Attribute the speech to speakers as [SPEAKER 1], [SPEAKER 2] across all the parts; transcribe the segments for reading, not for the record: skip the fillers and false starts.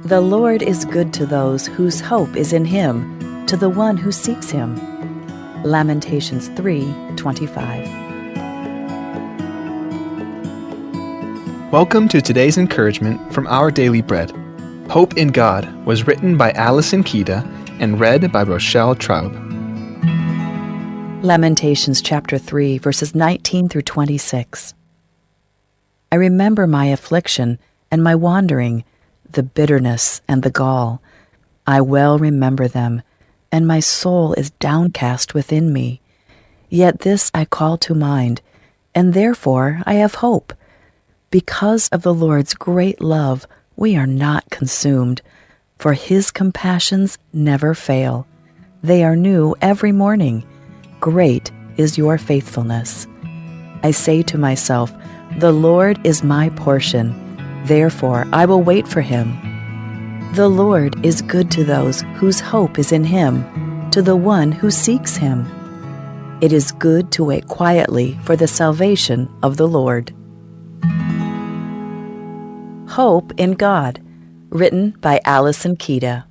[SPEAKER 1] The Lord is good to those whose hope is in Him, to the one who seeks Him. Lamentations 3:25.
[SPEAKER 2] Welcome to today's encouragement from Our Daily Bread. Hope in God was written by Allison Kida and read by Rochelle Traub.
[SPEAKER 1] Lamentations chapter 3, verses 19 through 26. I remember my affliction and my wandering, the bitterness and the gall. I well remember them, and my soul is downcast within me. Yet this I call to mind, and therefore I have hope. Because of the Lord's great love, we are not consumed, for His compassions never fail. They are new every morning. Great is your faithfulness. I say to myself, the Lord is my portion. Therefore I will wait for Him. The Lord is good to those whose hope is in Him, to the one who seeks Him. It is good to wait quietly for the salvation of the Lord. Hope in God, written by Allison Kida.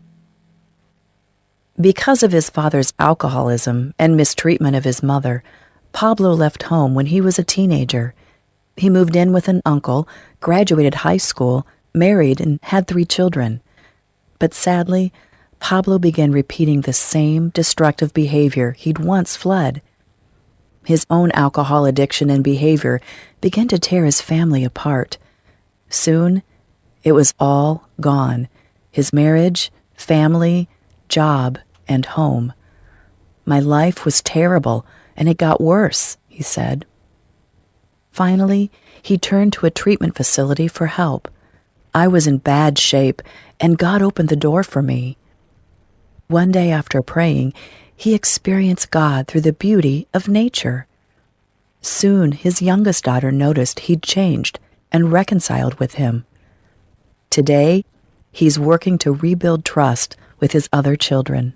[SPEAKER 1] Because of his father's alcoholism and mistreatment of his mother, Pablo left home when he was a teenager. He moved in with an uncle, graduated high school, married, and had 3 children. But sadly, Pablo began repeating the same destructive behavior he'd once fled. His own alcohol addiction and behavior began to tear his family apart. Soon, it was all gone: his marriage, family, job, and home. My life was terrible, and it got worse, he said. Finally, he turned to a treatment facility for help. I was in bad shape, and God opened the door for me. One day after praying, he experienced God through the beauty of nature. Soon, his youngest daughter noticed he'd changed and reconciled with him. Today, he's working to rebuild trust with his other children.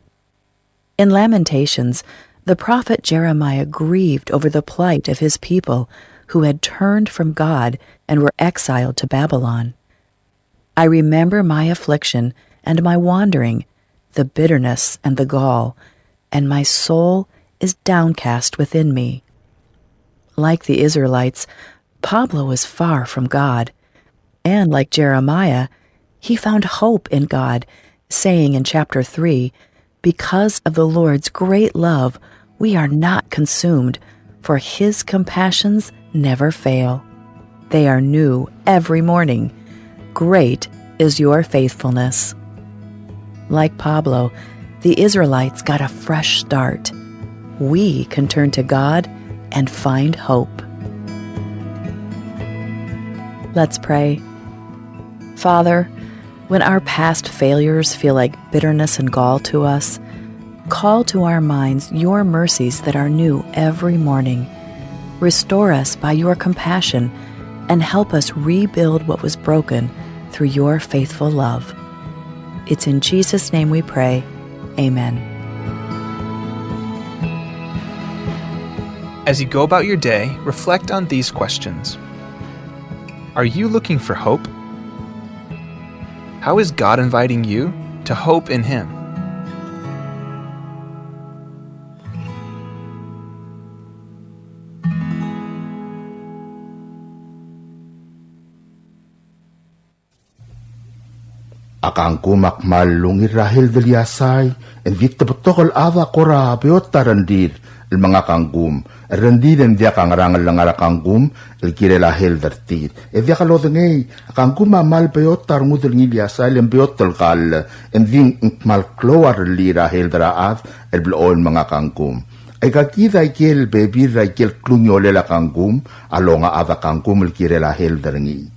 [SPEAKER 1] In Lamentations, the prophet Jeremiah grieved over the plight of his people who had turned from God and were exiled to Babylon. I remember my affliction and my wandering, the bitterness and the gall, and my soul is downcast within me. Like the Israelites, Pablo was far from God, and like Jeremiah, he found hope in God, saying in chapter 3, because of the Lord's great love, we are not consumed, for His compassions never fail. They are new every morning. Great is your faithfulness. Like Pablo, the Israelites got a fresh start. We can turn to God and find hope. Let's pray. Father, when our past failures feel like bitterness and gall to us, call to our minds your mercies that are new every morning. Restore us by your compassion and help us rebuild what was broken through your faithful love. It's in Jesus' name we pray. Amen.
[SPEAKER 2] As you go about your day, reflect on these questions. Are you looking for hope? How is God inviting you to hope in Him?
[SPEAKER 3] Akang kumakmal lungir rahil deliasay, en vitta betokol ava kora beot tarandir, el mga kanggum, rendir en dia kang rangal lang kanggum, el kire lahil dartir. E dia kalodengay, akang kumamal beot tarngudel ngiliasay, el beot telkal, en ding mal kloar li rahil daraat, el bloon mga kanggum. Ay kakida ikel bebir ikel klunyole la kanggum, alonga ava kanggum el kire lahil darangi.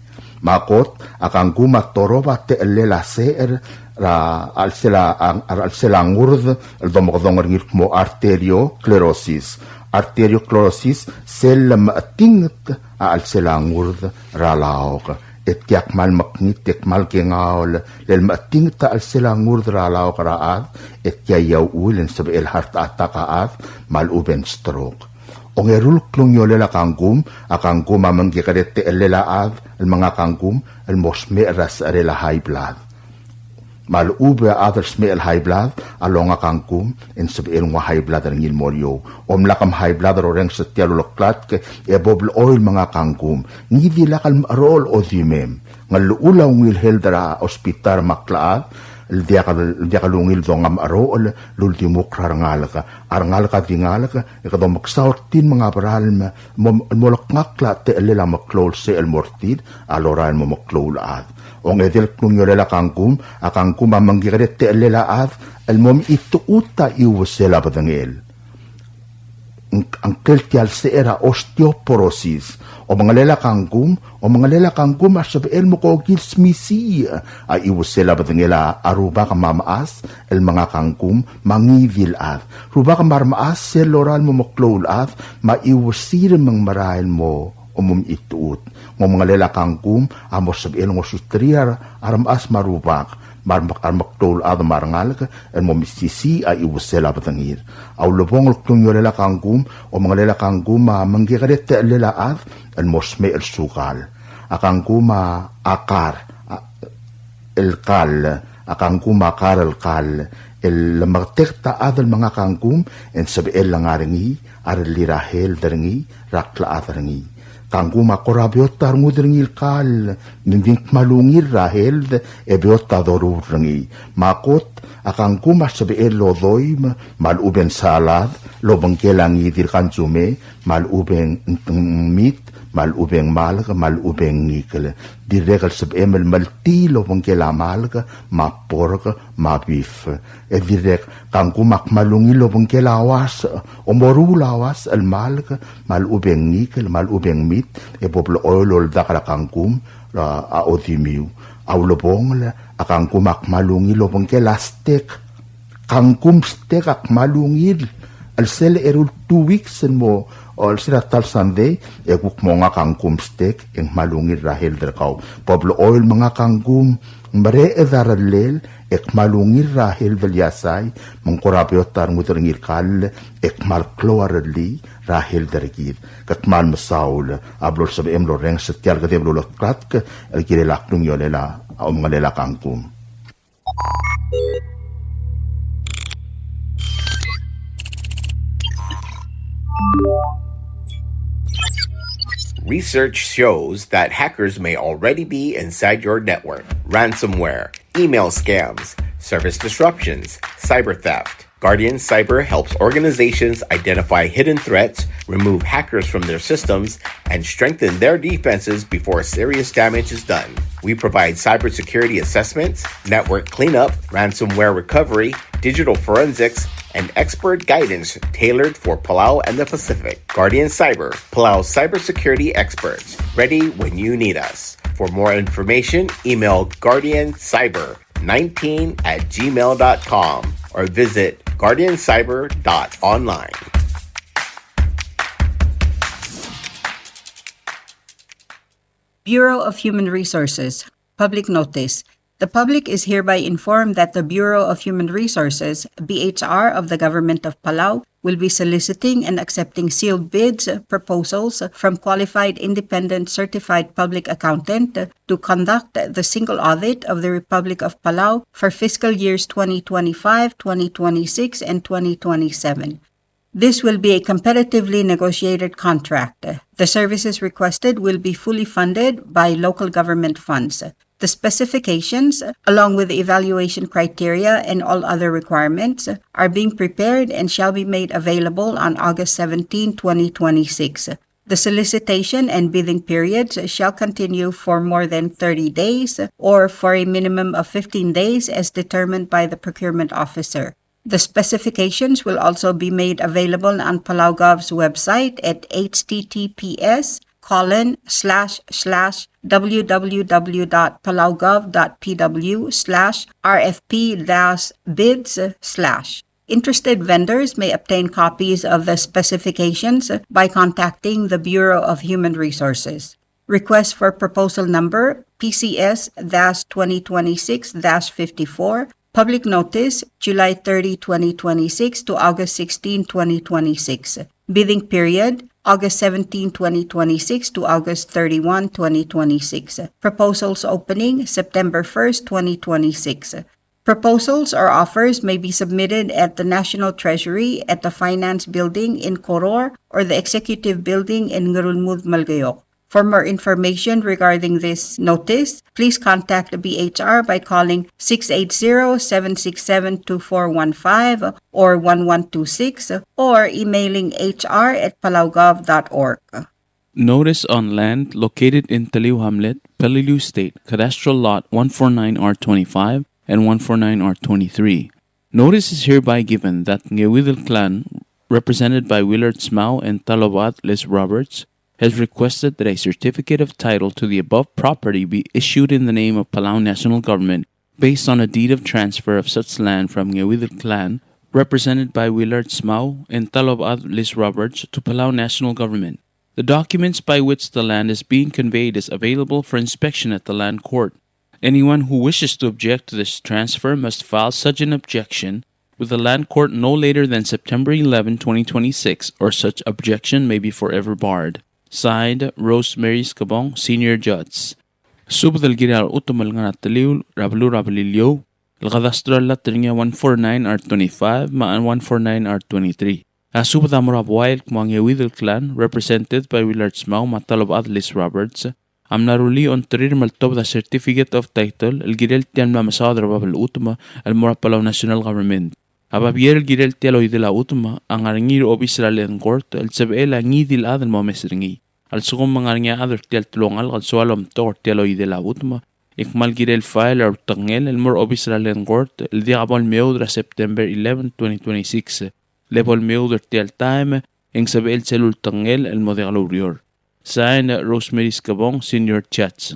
[SPEAKER 3] Makot akang gumatoroba te elela seer ra alselangurd el domodongor ngirmo arteriosclerosis sel matingt alselangurd ra laog et kyak mal maknit tek mal kengaol lel matingt alselangurd ra laog raad et kyayaw ulen sab el hart atakaat mal uben stroke. Ongerul klungyolela kanggum, akangkum amang gikadet te elelaad, el mga kanggum, el mosme ras arela high blood. Malube others may high blood along a kangkum in sabiel nga high blood ang ilmolyo. Lakam high blood roreng sa tialuloklat ke ebobl oil mga kangkum. Ngidi lakal marol o dimem. Nga luulaw ngil heldara ospital maklaat dia kalungil do ngam arol lultimo krangalaka arangalaka dingalaka ikado magsautin mga baral molok ngakla te elela maklol se el mortid aloran mo maklolaat ong edel kunyolela kangkum akangkum amanggire te elela at el mom itu uta iwsela badangel ang keltial se era osteoporosis o mga lela kangkum asabiel mo ko gilsmisi ay iwsela batangela aruba ka mamaas el mga kangkum mangivil at ruba ka marmaas sel loral mo maklol at maiwsir mang marail mo ituut ng mga lela kangkum amos sabiel ngo sutriar armas marubak marmaktol at marangal en mo misisi ay iwsela batangir aw lubong luktung lela kangkum o mga lela kangkum manggigadet te lela at en mosme el sukal akangkuma akar el kal akangkuma akar el kal el magtekta adal mga kangkum en sabiel lang aringi ar lirahel daringi rakla ataringi kangkuma korabiot tarngu daringi kal ninding malungir rahel ebiot tadorur ringi makot akangkuma sabiel lodoy maluben salad lobang kelangi dirkan sume maluben meat malubeng malga malubeng ngikele direkal sab emel maltilo pang kelamalga maporga mabif direk kang kumak malungilo pang kelawas o morulawas al malga malubeng ngikele malubeng mit boblo oilol dakala kangkum a odimiu aulobong akang kumak malungilo pang kelastek kangkum stek ak malungil al sel erul 2 weeks mo ol sila tal Sunday ekuk mo nga kangkum steak eng malungir rahel derkaw Pablo oil mga kangkum mbare edaralel ek malungir rahel velyasay mangkorapyo tar ngutringir kal ek malklo arali rahel dergid katmal masaul ablor sabi emlo reng setiar gade blo kratk el kirelak nung yolela o mga lela kangkum.
[SPEAKER 4] Research shows that hackers may already be inside your network. Ransomware, email scams, service disruptions, cyber theft. Guardian Cyber helps organizations identify hidden threats, remove hackers from their systems, and strengthen their defenses before serious damage is done. We provide cybersecurity assessments, network cleanup, ransomware recovery, digital forensics, and expert guidance tailored for Palau and the Pacific. Guardian Cyber, Palau's cybersecurity experts, ready when you need us. For more information, email guardiancyber19@gmail.com or visit guardiancyber.online.
[SPEAKER 5] Bureau of Human Resources. Public notice. The public is hereby informed that the Bureau of Human Resources, BHR of the Government of Palau, will be soliciting and accepting sealed bids, proposals from qualified independent certified public accountant to conduct the single audit of the Republic of Palau for fiscal years 2025, 2026, and 2027. This will be a competitively negotiated contract. The services requested will be fully funded by local government funds. The specifications, along with the evaluation criteria and all other requirements, are being prepared and shall be made available on August 17, 2026. The solicitation and bidding periods shall continue for more than 30 days or for a minimum of 15 days as determined by the procurement officer. The specifications will also be made available on PalauGov's website at https://www.palaugov.pw/rfp-bids/. Interested vendors may obtain copies of the specifications by contacting the Bureau of Human Resources. Request for proposal number PCS-2026-54. Public notice, July 30, 2026 to August 16, 2026. Bidding period, August 17, 2026 to August 31, 2026. Proposals opening, September 1st, 2026. Proposals or offers may be submitted at the National Treasury at the Finance Building in Koror or the Executive Building in Ngeudel, Malgayok. For more information regarding this notice, please contact the BHR by calling 680-767-2415 or 1126 or emailing hr@palaugov.org.
[SPEAKER 6] Notice on land located in Taliw Hamlet, Peleliu State, Cadastral Lot 149R25 and 149R23. Notice is hereby given that Ngeudel clan, represented by Willard Smau and Talabat Les Roberts, has requested that a certificate of title to the above property be issued in the name of Palau National Government based on a deed of transfer of such land from Ngeudel clan, represented by Willard Smau and Talabat Les Roberts, to Palau National Government. The documents by which the land is being conveyed is available for inspection at the land court. Anyone who wishes to object to this transfer must file such an objection with the land court no later than September 11, 2026, or such objection may be forever barred. Signed, Rosemary Scabong, Senior Judge. Subdal giral utumal nga nataliw, rablu rabalilyo, Al-Cadastral Latringa 149R25, Maan 149R23. Asubda Murabwail Kmangewidel clan, represented by Willard Smau, Matalob Atlas Roberts, Amnaruli on Trir Maltob the certificate of title, El Girel Tian Masadra Babel Utuma, El Morapalaw National Government. Ababier El Girel Tialoy de la Utuma, ang arangir obisral en court, El Sabela Ngidil Adel Momesringi. Al sugong mga nga other tial tulongal, al sualom tor tialoy de la Utuma, Ikmal Girel file or Tangel, El Mor obisral en court, El Diabol Meudra September 11, 2026. Level Meudra tial time, Eng Sabel Celul Tangel, El Modegalurior. Signed, Rosemary Scabong, Senior Chats.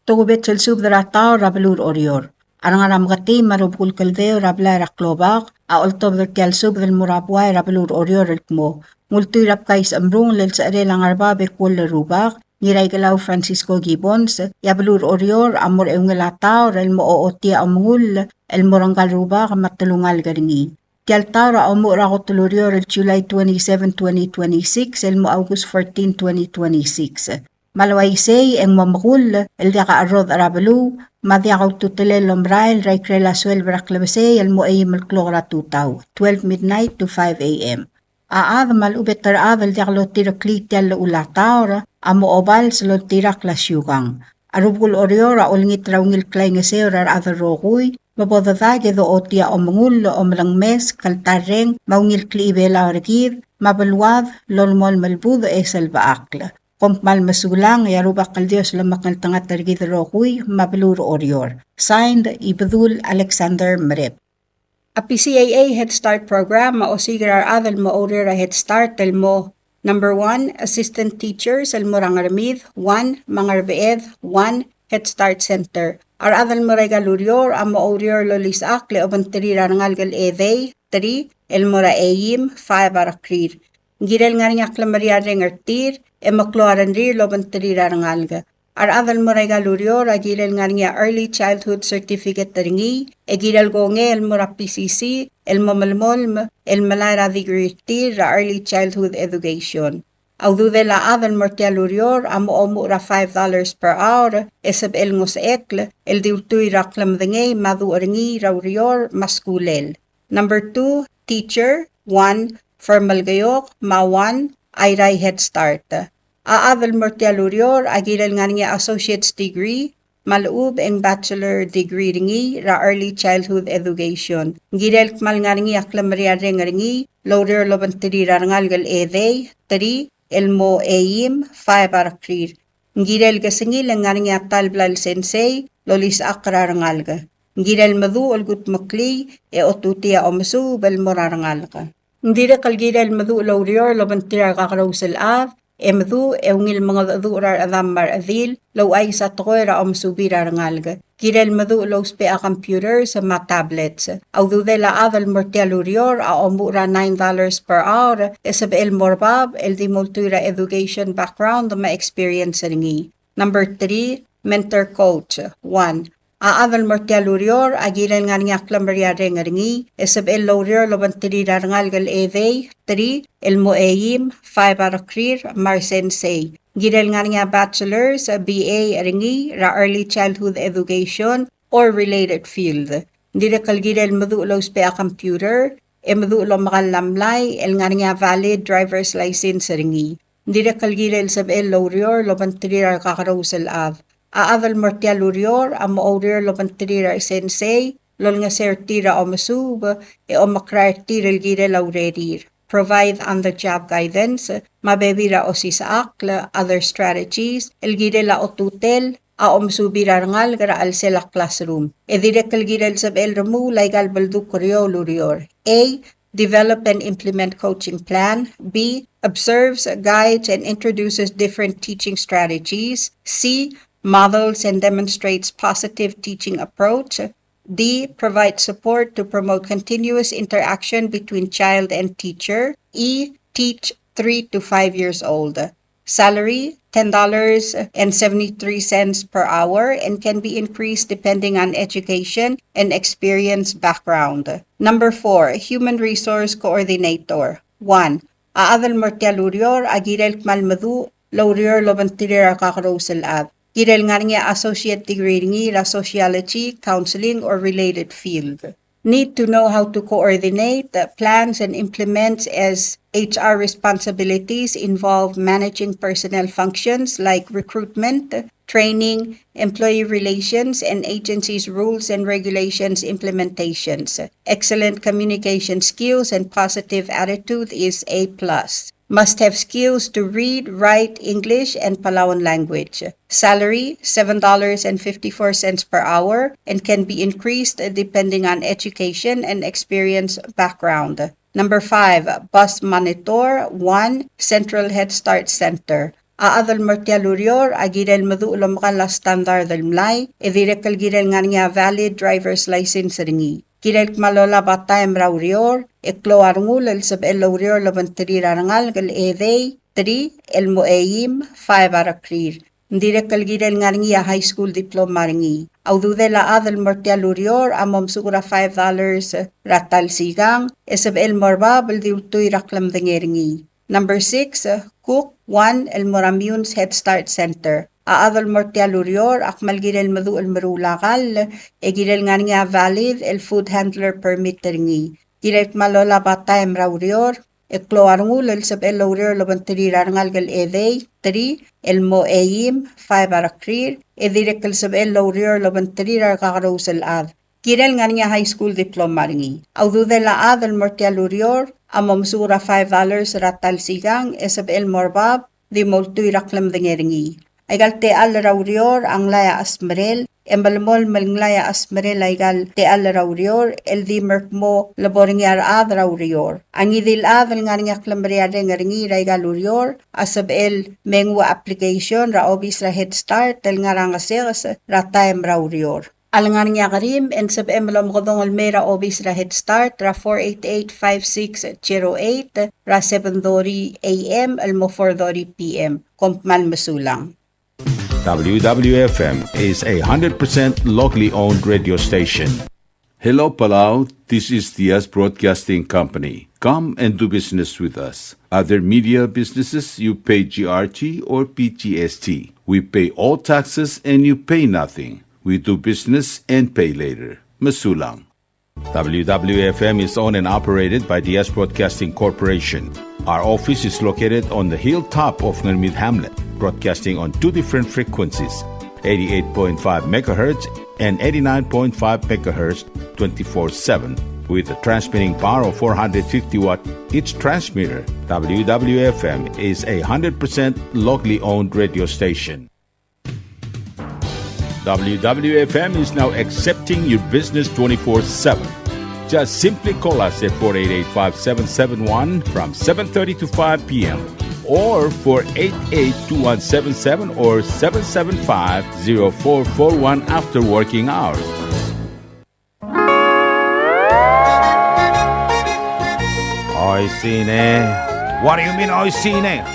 [SPEAKER 5] Tugubet sul subdrataw rabalur orior. Arang aram gati marubul kaldeo rabla raklobak, a oltob der tial sub del murabway rabalur orior elkmo. Multu rap kais amrung lel sa lang arba bekul rubak, niray galaw Francisco Gibbons, yabalur orior amor eungelataw rel mo ootia amngul, el morangal rubak matalungal garingi. Tialtara o mo rakotulurior el July 27, 2026, el mo August 14, 2026. Malwaysay ang mamakul, el daka arroz arabalu, madiakaw tutelel lombrail, raikrela suel braklabasay, el mo ay malklora tutaw, 12 midnight to 5 a.m. Aad malubet taraad el diaklo tiraklit yalla ulataw, amo obal sa tirak lasyukang. Arubul oriora ulngit raungil klaingaseo rar adarokuy, mabodadage do otia o mangul o malangmes, kaltareng, maungil kliibela orgir, mabalwad, lolmol malbudo e salvaakla. Kompmal masulang, yarubak kaldios lamakal tangat targid rokuy, mabaluro orior. Signed, Ibadul Alexander Marep. A PCAA Head Start program maosigar adal maorir a Head Start tel mo. Number 1, Assistant Teachers el Morangaramid, 1, Mangarveed, 1, Head Start Center. Ar adal moregalurior a maorir lolis akle obanteri rangalgal eday, 3, el mora eim, 5 arakrir. Girel ngariak la Maria rengertir, e makloaran rir lobanteri rangalga. Ar adal moregalurior a girel ngaria Early Childhood Certificate taringi, e girel gonge el mora PCC, el mamalmolm, el malara digritir ra Early Childhood Education. Audude la adal mortialurior amo omura $5 per hour, esab el ngosekle, el diutuy raklam dengay madu oringi raurior maskulel. Number 2, Teacher, 1, Formal Gayok, ma 1, Ayray Head Start. Aadal mortialurior agilal nga niya Associate's Degree, maloob ang Bachelor Degree ringi ra Early Childhood Education. Girel kmal nga ringi aklamaria ringi, loader lobantiri rangalgal eday, 3, elmo eim, 5 arakrir. Girel gasingil ang nga ringi atalblal sensei, lolis akra rangalga. Girel madu olgut makli, e otutia omasu bel morarangalga. Ndira kalgirel madu loader lobantira kakarusal av, emdu eungil mga durar adamar adil law ay sa toera omsubira rangalga. Girel madu law spe a computer sa mga tablets. Aududela adal mortialurior a omura $9 per hour esab el morbab el di multura education background ma experience ringi. Number 3, mentor coach. 1. Aadal mortialurior agilel nga niya klamaria ringi esab el lawrior lobantiri rangalgal eday. 3. El moeim, 5 arakrir, mar sensei. Girel nga niya bachelor's, BA ringi, ra Early Childhood Education or related field. Hindi na kalgida el madulos pe a computer, e madulo makalamlay, el nga nga valid driver's license ringi. Hindi na kalgida el sab el lorior, lobantirir kakarosel av. Aadal mortia lorior, am maorior lobantirir sensei, lol nga sertira o masub, e o makrartir el gida laurerir. Provide on-the-job guidance, mabebira o sisaak, other strategies, el gida la o tutel, a omsubira ngal gara al sela classroom. E direkal gidal sab el remu laigal baldu koryo lurior. A. Develop and implement coaching plan. B. Observes, guides, and introduces different teaching strategies. C. Models and demonstrates positive teaching approach. D. Provides support to promote continuous interaction between child and teacher. E. Teach 3 to 5 years old. Salary, $10.73 per hour and can be increased depending on education and experience background. Number 4, Human Resource Coordinator. 1. Aadal mortialurior agirel kmalmadu laurior lobantirir kakarosel ab. Girel nga niya associate degree ngi la sociology, counseling, or related field. Need to know how to coordinate plans and implement as HR responsibilities involve managing personnel functions like recruitment, training, employee relations, and agencies' rules and regulations implementations. Excellent communication skills and positive attitude is A+. Must have skills to read, write English, and Palauan language. Salary, $7.54 per hour and can be increased depending on education and experience background. Number 5, Bus Monitor. 1, Central Head Start Center. Aadal mortialurior agirel maduulam kala standard dalmlay, evirekal girel nga valid driver's license ringi. Kirel malola batayam raurior, ekloarngul el sab el laurior labantiri rangal gal evey, 3, el moeim, 5 arakrir. Ndirekal girel nga high school diploma ringi. Audude la adal mortialurior amom sugura $5 ratal sigang, esab el morbabal diultuy raklam dengeringi. Number 6, Cook. 1, El Moramunes Head Start Center. Aadal mortialurior akmal girel madu el marulakal, e girel nga valid el food handler permit ringi. Girel malola batayam raurior, e kloarngul el sab el laurior labantiri rangal gal evey, 3, el moeim, 5 arakrir, e direkal sab el laurior labantiri kakarosel av. Girel nga high school diploma ringi. Audude la adal mortialurior, amom sura $5 ratal sigang esab el morbab di multuy raklam dengeringi. Aigal te al raurior ang laya asmerel, embalmol malinglaya asmerel aigal te al raurior, el di merkmo laboringyar ad raurior. Ang idil adal nga klamriade ngaringi raigal urior, asab el mengwa application ra obis ra head start, tel nga rangasegas ratayam raurior. Alangan niya karim and sab emblem kodong almera obis ra head start ra 488-5608 ra 7:30 AM almo 4:30 PM kompmal masulang.
[SPEAKER 7] WWFM is a 100% locally owned radio station. Hello Palau, this is Diaz Broadcasting Company. Come and do business with us. Other media businesses, you pay GRT or PGST. We pay all taxes and you pay nothing. We do business and pay later. Masulang. WWFM is owned and operated by Diaz Broadcasting Corporation. Our office is located on the hilltop of Ngeudel Hamlet, broadcasting on 2 different frequencies, 88.5 MHz and 89.5 MHz 24/7, with a transmitting power of 450 watt each transmitter. WWFM is a 100% locally owned radio station. WWFM is now accepting your business 24/7. Just simply call us at 488-5771 from 7:30 to 5 p.m. or 488-2177 or 775-0441 after working hours.
[SPEAKER 8] Oy, sine. What do you mean, oy, sine?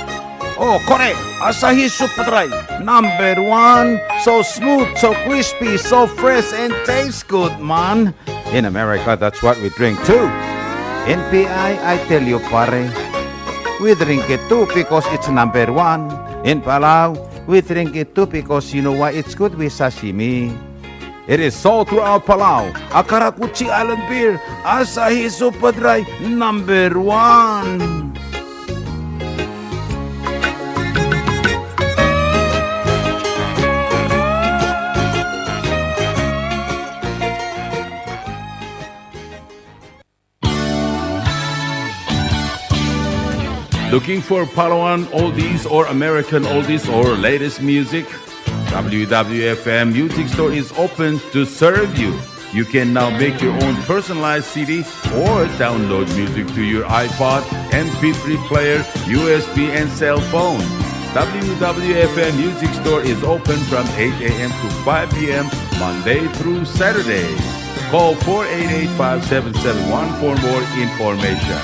[SPEAKER 8] Oh, correct. Asahi Super Dry. Number 1. So smooth, so crispy, so fresh, and tastes good, man. In America, that's what we drink too. In PI, I tell you, pare, we drink it too because it's number 1. In Palau, we drink it too because you know why it's good with sashimi. It is sold throughout Palau. Akarakuchi Island Beer, Asahi Super Dry, number 1. Looking for Palauan oldies or American oldies or latest music? WWFM Music Store is open to serve you. You can now make your own personalized CD or download music to your iPod, MP3 player, USB, and cell phone. WWFM Music Store is open from 8 a.m. to 5 p.m. Monday through Saturday. Call 488-5771 for more information.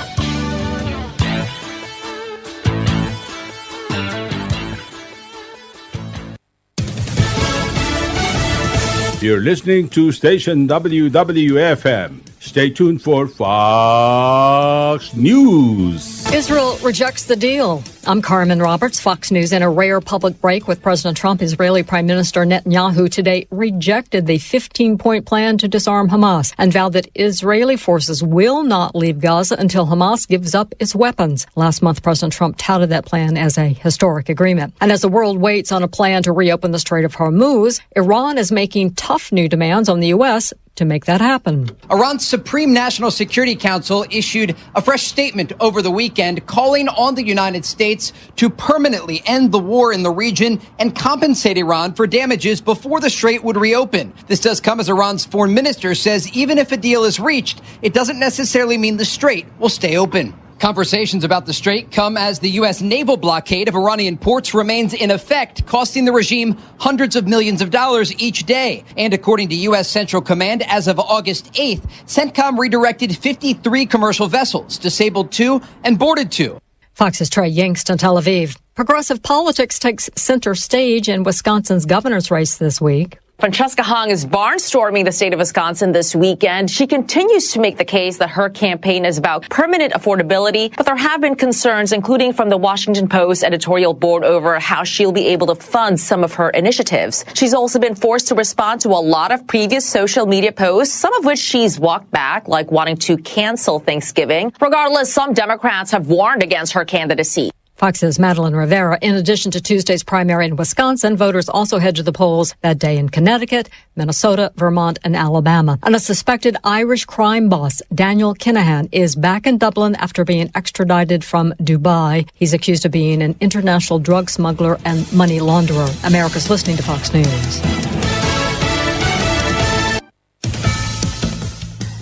[SPEAKER 8] You're listening to station WWFM. Stay tuned for Fox News.
[SPEAKER 9] Israel rejects the deal. I'm Carmen Roberts, Fox News. In a rare public break with President Trump, Israeli Prime Minister Netanyahu today rejected the 15-point plan to disarm Hamas and vowed that Israeli forces will not leave Gaza until Hamas gives up its weapons. Last month, President Trump touted that plan as a historic agreement. And as the world waits on a plan to reopen the Strait of Hormuz, Iran is making tough new demands on the U.S. to make that happen.
[SPEAKER 10] Iran's Supreme National Security Council issued a fresh statement over the weekend calling on the United States to permanently end the war in the region and compensate Iran for damages before the strait would reopen. This does come as Iran's foreign minister says even if a deal is reached, it doesn't necessarily mean the strait will stay open. Conversations about the strait come as the U.S. naval blockade of Iranian ports remains in effect, costing the regime hundreds of millions of dollars each day. And according to U.S. Central Command, as of August 8th, CENTCOM redirected 53 commercial vessels, disabled 2 and boarded 2.
[SPEAKER 9] Fox's Trey Yingst in Tel Aviv. Progressive politics takes center stage in Wisconsin's governor's race this week.
[SPEAKER 11] Francesca Hong is barnstorming the state of Wisconsin this weekend. She continues to make the case that her campaign is about permanent affordability, but there have been concerns, including from the Washington Post editorial board, over how she'll be able to fund some of her initiatives. She's also been forced to respond to a lot of previous social media posts, some of which she's walked back, like wanting to cancel Thanksgiving. Regardless, some Democrats have warned against her candidacy.
[SPEAKER 9] Fox's Madeline Rivera. In addition to Tuesday's primary in Wisconsin, voters also head to the polls that day in Connecticut, Minnesota, Vermont, and Alabama. And a suspected Irish crime boss, Daniel Kinahan, is back in Dublin after being extradited from Dubai. He's accused of being an international drug smuggler and money launderer. America's listening to Fox News.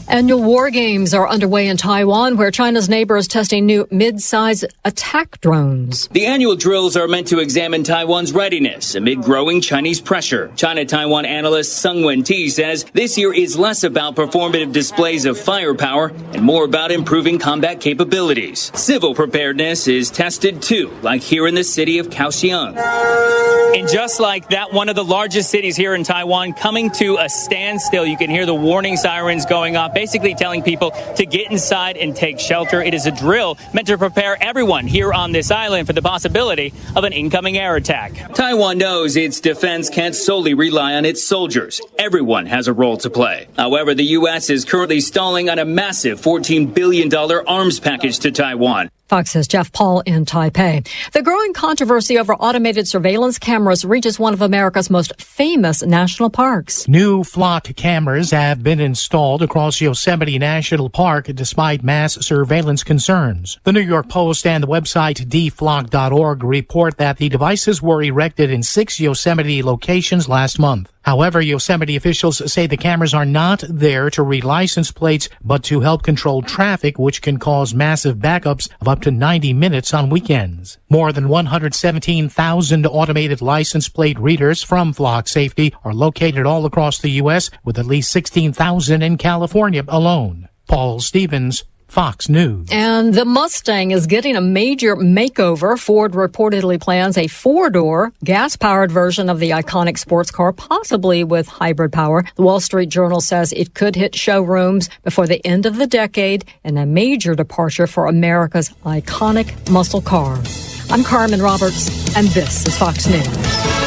[SPEAKER 9] Annual war games are underway in Taiwan, where China's neighbor is testing new mid-size attack drones.
[SPEAKER 12] The annual drills are meant to examine Taiwan's readiness amid growing Chinese pressure. China-Taiwan analyst Sung Wen-Ti says this year is less about performative displays of firepower and more about improving combat capabilities. Civil preparedness is tested too, like here in the city of Kaohsiung.
[SPEAKER 13] And just like that, one of the largest cities here in Taiwan coming to a standstill. You can hear the warning sirens going off, basically telling people to get inside and take shelter. It is a drill meant to prepare everyone here on this island for the possibility of an incoming air attack.
[SPEAKER 12] Taiwan knows its defense can't solely rely on its soldiers. Everyone has a role to play. However, the U.S. is currently stalling on a massive $14 billion arms package to Taiwan.
[SPEAKER 9] Fox's Jeff Paul in Taipei. The growing controversy over automated surveillance cameras reaches one of America's most famous national parks.
[SPEAKER 14] New flock cameras have been installed across Yosemite National Park despite mass surveillance concerns. The New York Post and the website dflock.org report that the devices were erected in 6 Yosemite locations last month. However, Yosemite officials say the cameras are not there to read license plates, but to help control traffic, which can cause massive backups of up to 90 minutes on weekends. More than 117,000 automated license plate readers from Flock Safety are located all across the U.S., with at least 16,000 in California alone. Paul Stevens, Fox News.
[SPEAKER 9] And the Mustang is getting a major makeover. Ford reportedly plans a 4-door, gas-powered version of the iconic sports car, possibly with hybrid power. The Wall Street Journal says it could hit showrooms before the end of the decade, and a major departure for America's iconic muscle car. I'm Carmen Roberts, and this is Fox News.